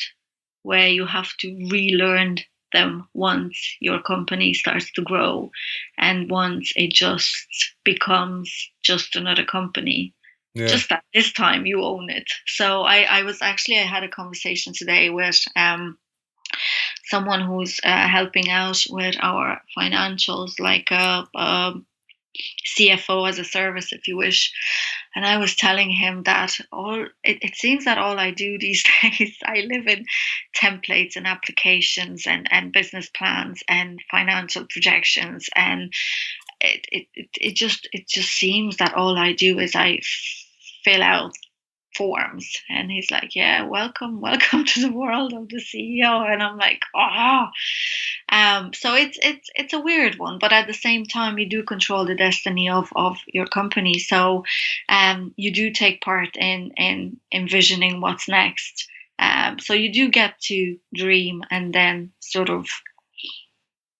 way, you have to relearn them once your company starts to grow, and once it just becomes just another company. Yeah. Just at this time you own it. So I had a conversation today with someone who's helping out with our financials, like a CFO as a service, if you wish. And I was telling him that it seems that all I do these days, I live in templates and applications and business plans and financial projections, and it just seems that all I do is I fill out forms. And he's like, yeah, welcome to the world of the CEO. And I'm like, so it's a weird one, but at the same time, you do control the destiny of your company. So you do take part in envisioning what's next. So you do get to dream and then sort of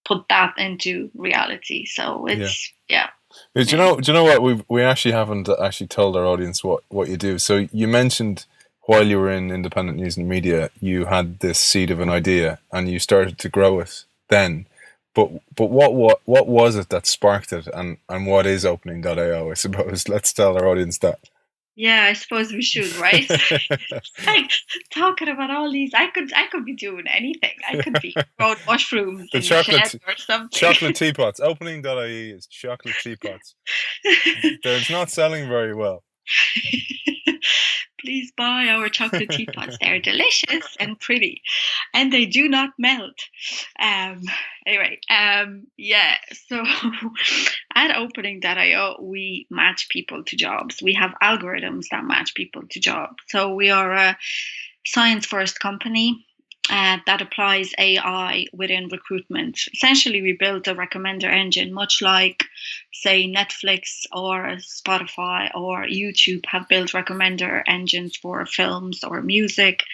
put that into reality. So it's Do you know what, we actually haven't actually told our audience what you do. So you mentioned while you were in independent news and media, you had this seed of an idea and you started to grow it then. But what was it that sparked it, and what is Opening.io, I suppose? Let's tell our audience that. Yeah, I suppose we should, right? Like, talking about all these, I could be doing anything. I could be growing mushrooms in the shed or something. Chocolate teapots. Opening.ie is chocolate teapots. They're not selling very well. Please buy our chocolate teapots. They're delicious and pretty, and they do not melt. Anyway, so at Opening.io, we match people to jobs. We have algorithms that match people to jobs. So we are a science-first company. that applies AI within recruitment. Essentially, we built a recommender engine, much like, say, Netflix or Spotify or YouTube have built recommender engines for films or music.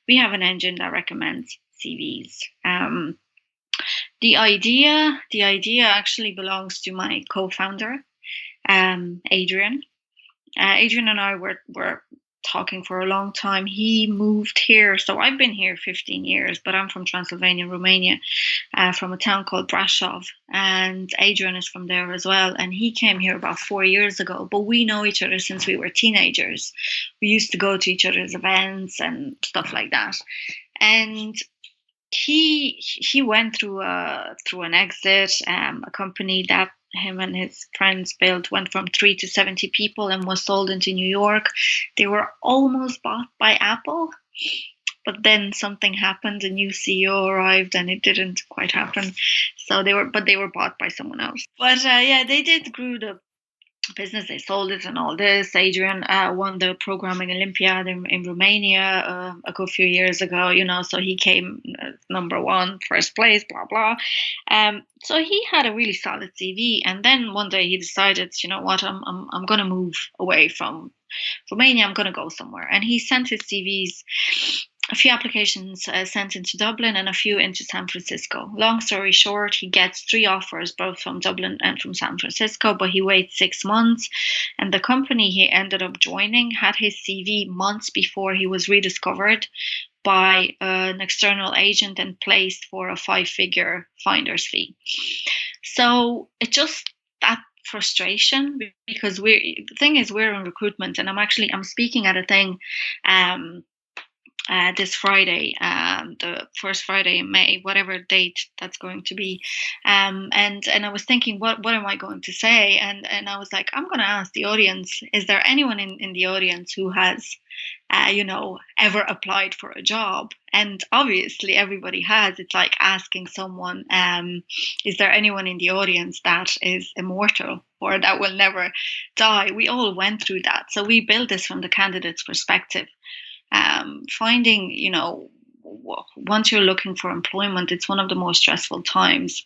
We have an engine that recommends CVs. The idea actually belongs to my co-founder, Adrian. Adrian and I were talking for a long time. He moved here, so I've been here 15 years, but I'm from Transylvania, Romania, from a town called Brasov, and Adrian is from there as well. And he came here about 4 years ago, but we know each other since we were teenagers. We used to go to each other's events and stuff like that. And he went through an exit. A company that him and his friends built went from 3 to 70 people and was sold into New York. They were almost bought by Apple, but then something happened. A new CEO arrived, and it didn't quite happen. So they were bought by someone else. But yeah, they did grew the business. They sold it and all this. Adrian won the programming Olympiad in Romania a good few years ago, so he came number one, first place, blah blah. So he had a really solid CV, and then one day he decided, you know what, I'm going to move away from Romania. I'm going to go somewhere, and he sent his CVs. A few applications sent into Dublin and a few into San Francisco. Long story short, he gets 3 offers, both from Dublin and from San Francisco, but he waits 6 months. And the company he ended up joining had his CV months before he was rediscovered by an external agent and placed for a 5-figure finder's fee. So it just, that frustration, because the thing is, we're in recruitment, and I'm speaking at a thing this Friday, the first Friday in May, whatever date that's going to be, and I was thinking, what am I going to say? And I was like, I'm going to ask the audience: is there anyone in the audience who has, ever applied for a job? And obviously, everybody has. It's like asking someone, is there anyone in the audience that is immortal or that will never die? We all went through that, so we built this from the candidate's perspective. Finding, once you're looking for employment, it's one of the most stressful times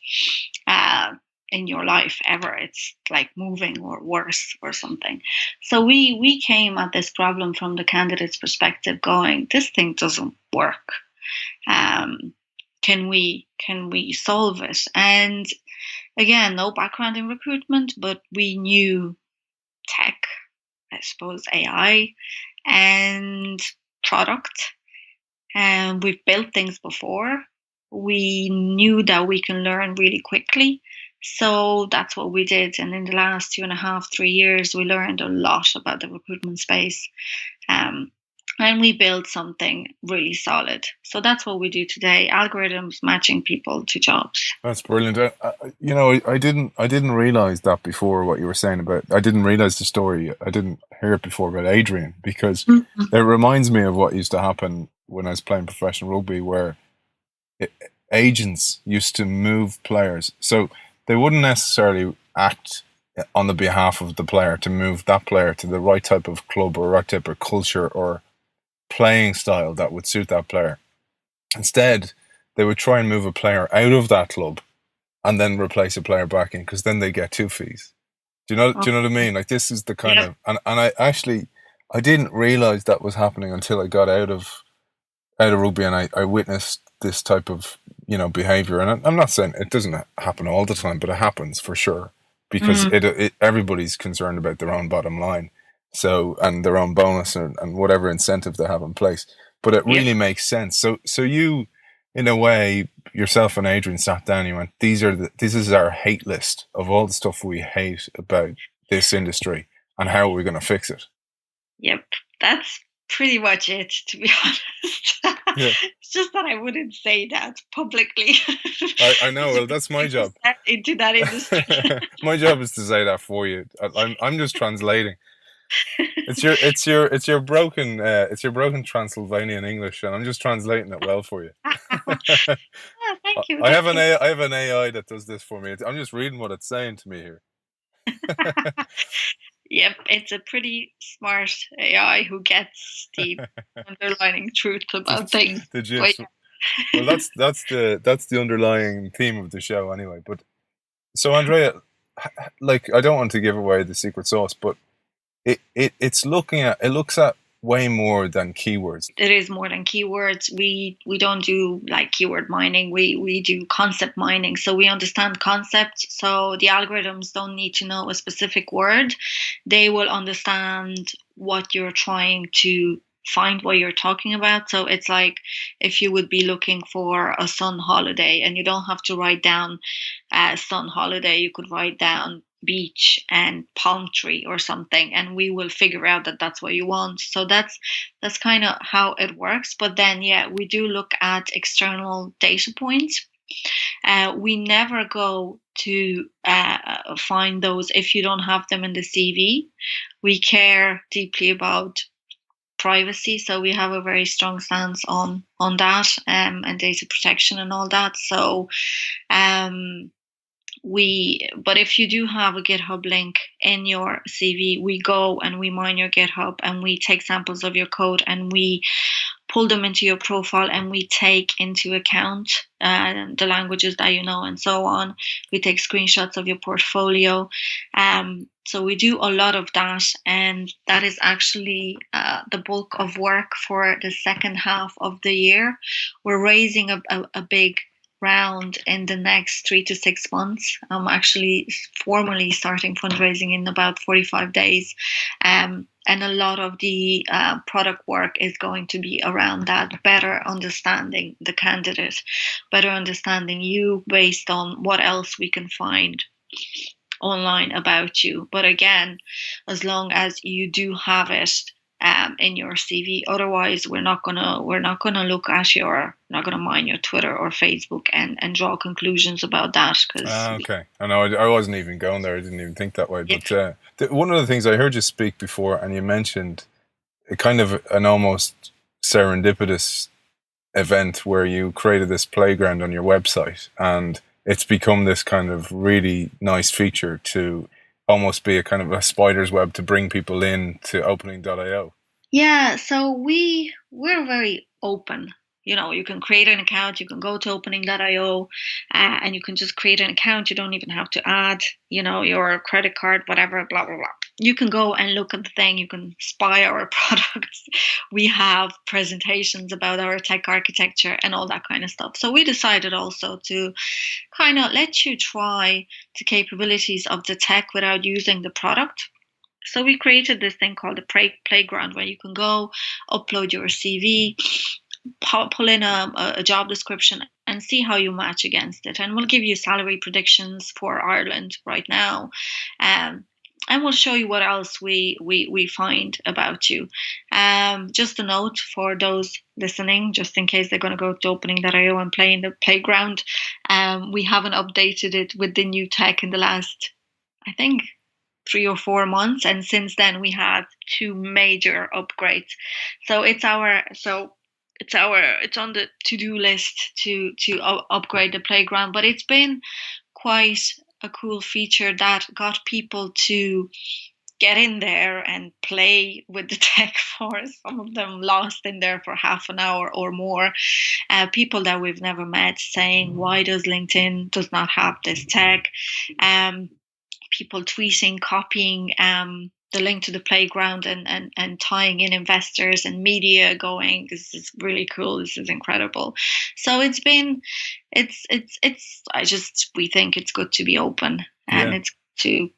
in your life ever. It's like moving or worse or something. So we came at this problem from the candidate's perspective, going, this thing doesn't work. Can we solve it? And again, no background in recruitment, but we knew tech, I suppose AI, and product, and we've built things before. We knew that we can learn really quickly, so that's what we did. And in the last 2.5, 3 years, we learned a lot about the recruitment space, and we built something really solid. So that's what we do today: algorithms matching people to jobs. That's brilliant. I didn't realize that before, what you were saying about. I didn't realize the story. I didn't hear it before about Adrian, because it reminds me of what used to happen when I was playing professional rugby, where agents used to move players. So they wouldn't necessarily act on the behalf of the player to move that player to the right type of club or right type of culture or playing style that would suit that player. Instead, they would try and move a player out of that club and then replace a player back in, because then they get 2 fees. Do you know what I mean? Like, this is the kind of, and I didn't realize that was happening until I got out of rugby, and I witnessed this type of behavior. And I'm not saying it doesn't happen all the time, but it happens for sure, because everybody's concerned about their own bottom line, so, and their own bonus and whatever incentive they have in place. But it really makes sense. So you, in a way, yourself and Adrian sat down and you went, this is our hate list of all the stuff we hate about this industry, and how are we going to fix it? Yep, that's pretty much it, to be honest. It's just that I wouldn't say that publicly. I know. Well, that's my job. Into that industry. My job is to say that for you. I'm just translating. It's your broken Transylvanian English, and I'm just translating it well for you. Thank you. I have an AI that does this for me. I'm just reading what it's saying to me here. Yep, it's a pretty smart AI who gets the underlining truth about things. The gist. Well, that's the underlying theme of the show anyway. But so Andrea, like I don't want to give away the secret sauce, but it looks at way more than keywords. It is more than keywords. We don't do like keyword mining. We do concept mining. So we understand concepts. So the algorithms don't need to know a specific word. They will understand what you're trying to find, what you're talking about. So it's like if you would be looking for a sun holiday, and you don't have to write down sun holiday, you could write down beach and palm tree or something, and we will figure out that that's what you want. So that's kind of how it works. But then yeah, we do look at external data points. We never go to find those if you don't have them in the CV. We care deeply about privacy, so we have a very strong stance on that, and data protection and all that. So but if you do have a GitHub link in your CV, we go and we mine your GitHub, and we take samples of your code, and we pull them into your profile, and we take into account the languages that you know and so on. We take screenshots of your portfolio. So we do a lot of that, and that is actually the bulk of work for the second half of the year. We're raising a big round in the next 3 to 6 months. I'm actually formally starting fundraising in about 45 days. And a lot of the product work is going to be around that, better understanding the candidate, better understanding you based on what else we can find online about you. But again, as long as you do have it in your CV, otherwise we're not gonna look at not gonna mine your Twitter or Facebook and draw conclusions about that. Okay, I know I wasn't even going there. I didn't even think that way. But one of the things I heard you speak before, and you mentioned a kind of an almost serendipitous event where you created this playground on your website, and it's become this kind of really nice feature to almost be a kind of a spider's web to bring people in to opening.io. Yeah, so we're very open. You can create an account, you can go to opening.io, and you can just create an account. You don't even have to add, your credit card, whatever, blah, blah, blah. You can go and look at the thing. You can spy our products. We have presentations about our tech architecture and all that kind of stuff. So we decided also to kind of let you try the capabilities of the tech without using the product. So we created this thing called the playground, where you can go upload your CV, pull in a job description, and see how you match against it. And we'll give you salary predictions for Ireland right now. And we'll show you what else we find about you. Just a note for those listening, just in case they're going to go to opening.io and play in the playground. We haven't updated it with the new tech in the last, I think, 3 or 4 months, and since then we had 2 major upgrades. So it's on the to-do list to upgrade the playground. But it's been quite a cool feature that got people to get in there and play with the tech for some of them lost in there for half an hour or more. People that we've never met saying, why does LinkedIn does not have this tech? People tweeting, copying the link to the playground and tying in investors and media, going, this is really cool, this is incredible. So we think it's good to be open, and it's to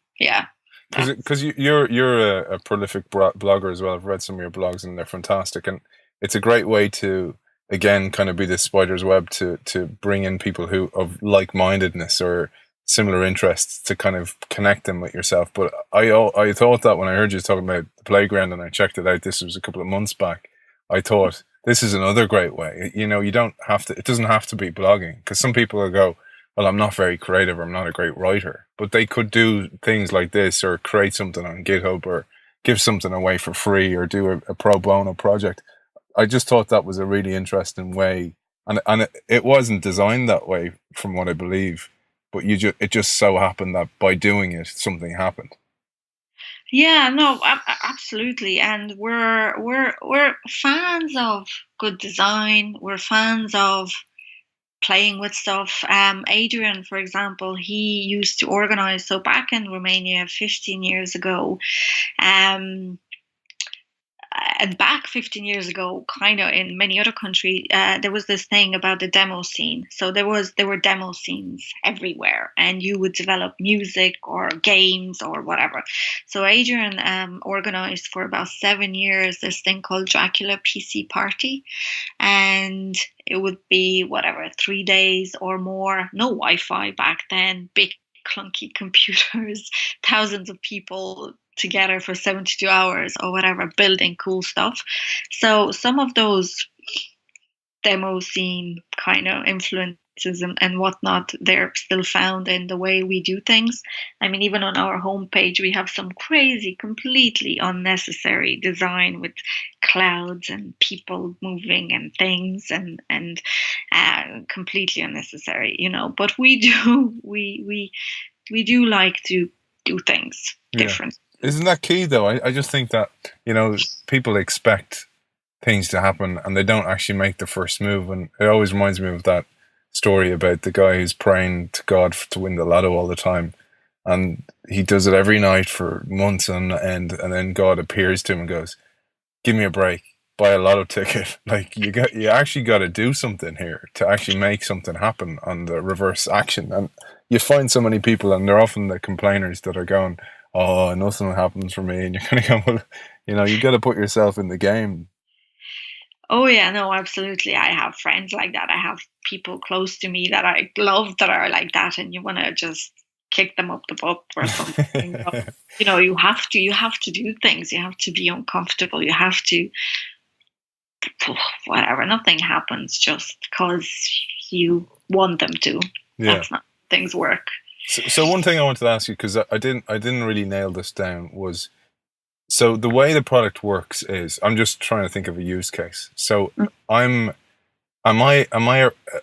because you're a prolific blogger as well. I've read some of your blogs and they're fantastic, and it's a great way to again kind of be this spider's web to bring in people who of like-mindedness or similar interests to kind of connect them with yourself. But I thought that when I heard you talking about the playground and I checked it out, this was a couple of months back, I thought this is another great way. You don't have to, it doesn't have to be blogging, because some people will go, well, I'm not very creative, or I'm not a great writer, but they could do things like this, or create something on GitHub, or give something away for free, or do a pro bono project. I just thought that was a really interesting way, and it wasn't designed that way from what I believe. But it just so happened that by doing it, something happened. Yeah, no, absolutely, and we're fans of good design. We're fans of playing with stuff. Adrian, for example, he used to organize. So back in Romania, 15 years ago, um, and back 15 years ago, kind of in many other countries, there was this thing about the demo scene. So there were demo scenes everywhere, and you would develop music or games or whatever. So Adrian organized for about 7 years this thing called Dracula PC Party, and it would be whatever 3 days or more. No Wi-Fi back then. Big clunky computers, thousands of people together for 72 hours or whatever, building cool stuff. So some of those demo scene kind of influences and whatnot, they're still found in the way we do things. I mean, even on our homepage, we have some crazy, completely unnecessary design with clouds and people moving and things and completely unnecessary, you know. But we do we do like to do things different. Isn't that key though? I just think that, you know, people expect things to happen and they don't actually make the first move. And it always reminds me of that story about the guy who's praying to God to win the lotto all the time. And he does it every night for months on end. And then God appears to him and goes, give me a break, buy a lotto ticket. Like you actually got to do something here to actually make something happen on the reverse action. And you find so many people, and they're often the complainers that are going, oh, nothing happens for me. And you're kind of going, well, you know, you got to put yourself in the game. Oh yeah, no, absolutely. I have friends like that. I have people close to me that I love that are like that, and you want to just kick them up the butt or something. You know, you have to do things. You have to be uncomfortable. You have to, whatever. Nothing happens just because you want them to. Yeah. That's not how things work. So one thing I wanted to ask you, because I didn't really nail this down, was, so the way the product works is, I'm just trying to think of a use case. So am I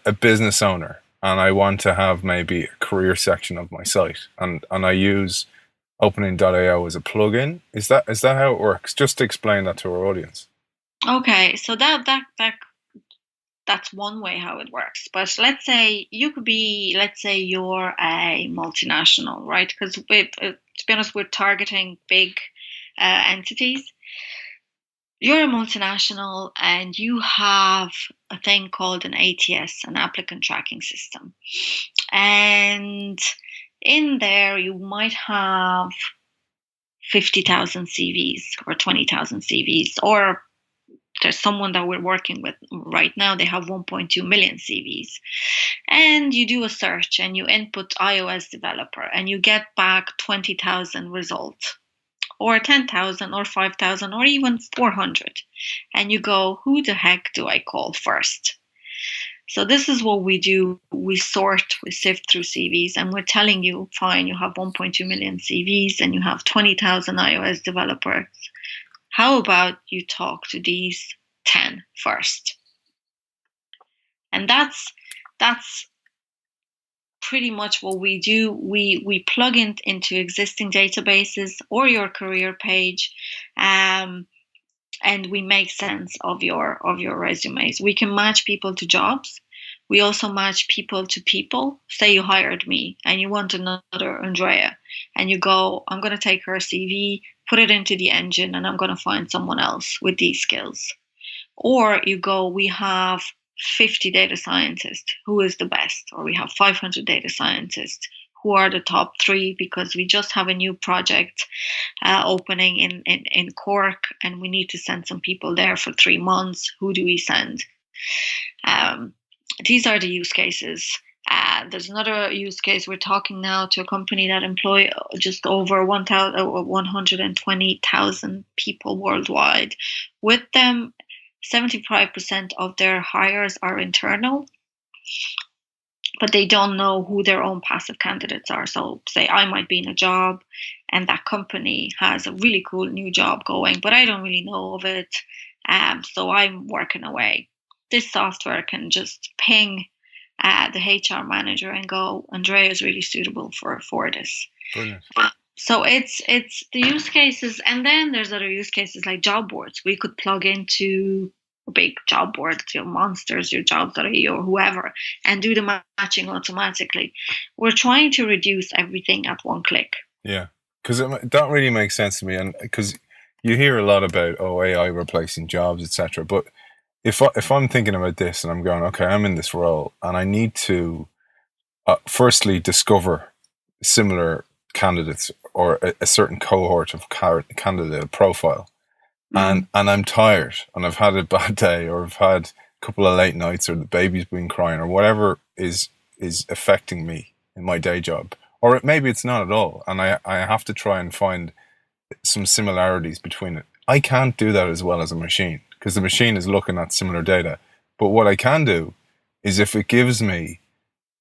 a business owner and I want to have maybe a career section of my site, and I use opening.io as a plugin? Is that how it works? Just to explain that to our audience. Okay, so that's one way how it works. But let's say you're a multinational, right? Because to be honest, we're targeting big entities. You're a multinational and you have a thing called an ATS, an applicant tracking system. And in there, you might have 50,000 CVs or 20,000 CVs, or there's someone that we're working with right now, they have 1.2 million CVs. And you do a search and you input iOS developer and you get back 20,000 results, or 10,000 or 5,000 or even 400. And you go, who the heck do I call first? So this is what we do. We sift through CVs, and we're telling you, fine, you have 1.2 million CVs and you have 20,000 iOS developers. How about you talk to these 10 first? And that's pretty much what we do. We plug into existing databases or your career page, and we make sense of your resumes. We can match people to jobs. We also match people to people. Say you hired me and you want another Andrea, and you go, I'm going to take her CV, put it into the engine, and I'm going to find someone else with these skills. Or you go, we have 50 data scientists, who is the best? Or we have 500 data scientists, who are the top 3, because we just have a new project opening in Cork, and we need to send some people there for 3 months. Who do we send? These are the use cases. There's another use case. We're talking now to a company that employ just over 120,000 people worldwide. With them, 75% of their hires are internal, but they don't know who their own passive candidates are. So say I might be in a job and that company has a really cool new job going, but I don't really know of it. So I'm working away. This software can just ping the HR manager and go, Andrea is really suitable for this. Brilliant. So it's the use cases, and then there's other use cases like job boards. We could plug into a big job board, Monsters, your Jobs.ie, or whoever, and do the matching automatically. We're trying to reduce everything at one click. Yeah, because that really makes sense to me, and because you hear a lot about AI replacing jobs, etc. But if I'm thinking about this and I'm going, okay, I'm in this role and I need to firstly discover similar candidates or a certain cohort of candidate profile, and I'm tired and I've had a bad day or I've had a couple of late nights or the baby's been crying or whatever is affecting me in my day job, or maybe it's not at all, and I have to try and find some similarities between it. I can't do that as well as a machine because the machine is looking at similar data. But what I can do is if it gives me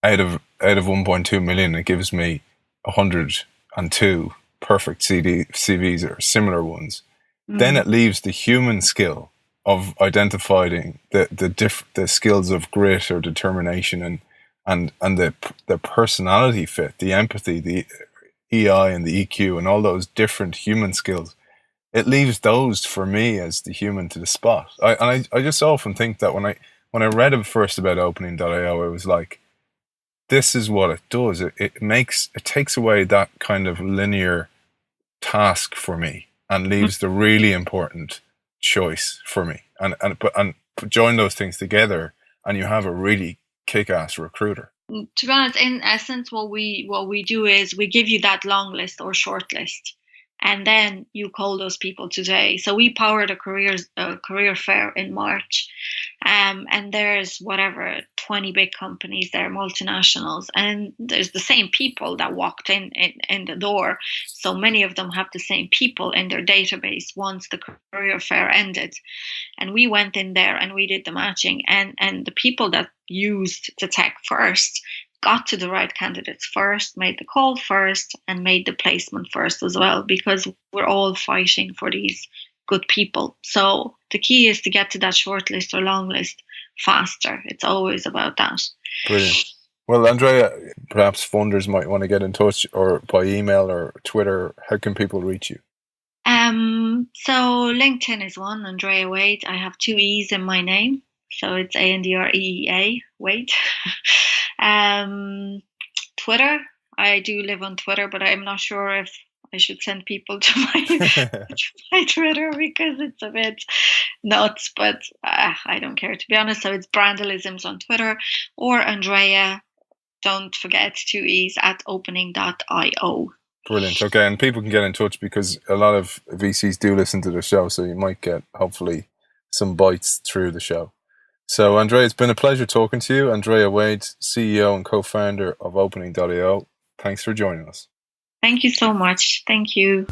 out of 1.2 million, it gives me 102 perfect CVs or similar ones. Then it leaves the human skill of identifying the skills of grit or determination and the personality fit, the empathy, the EI and the EQ and all those different human skills. It leaves those for me as the human to the spot. I just often think that when I read it first about opening.io, it was like, this is what it does. It takes away that kind of linear task for me and leaves the really important choice for me. And join those things together and you have a really kick-ass recruiter. To be honest, in essence, what we do is we give you that long list or short list, and then you call those people today. So we powered a career fair in March, and there's 20 big companies there, multinationals, and there's the same people that walked in the door. So many of them have the same people in their database once the career fair ended, and we went in there and we did the matching, and the people that used the tech first got to the right candidates first, made the call first, and made the placement first as well, because we're all fighting for these good people. So the key is to get to that short list or long list faster. It's always about that. Brilliant. Well, Andrea, perhaps funders might want to get in touch or by email or Twitter. How can people reach you? So LinkedIn is one, Andrea Wade. I have 2 E's in my name. So it's Andrea Wade. Twitter, I do live on Twitter, but I'm not sure if I should send people to my Twitter because it's a bit nuts, but I don't care, to be honest. So it's Brandalisms on Twitter, or Andrea, don't forget, 2 E's, at opening.io. Brilliant. Okay, and people can get in touch because a lot of VCs do listen to the show, so you might get, hopefully, some bites through the show. So, Andrea, it's been a pleasure talking to you. Andrea Wade, CEO and co-founder of opening.io. Thanks for joining us. Thank you so much. Thank you.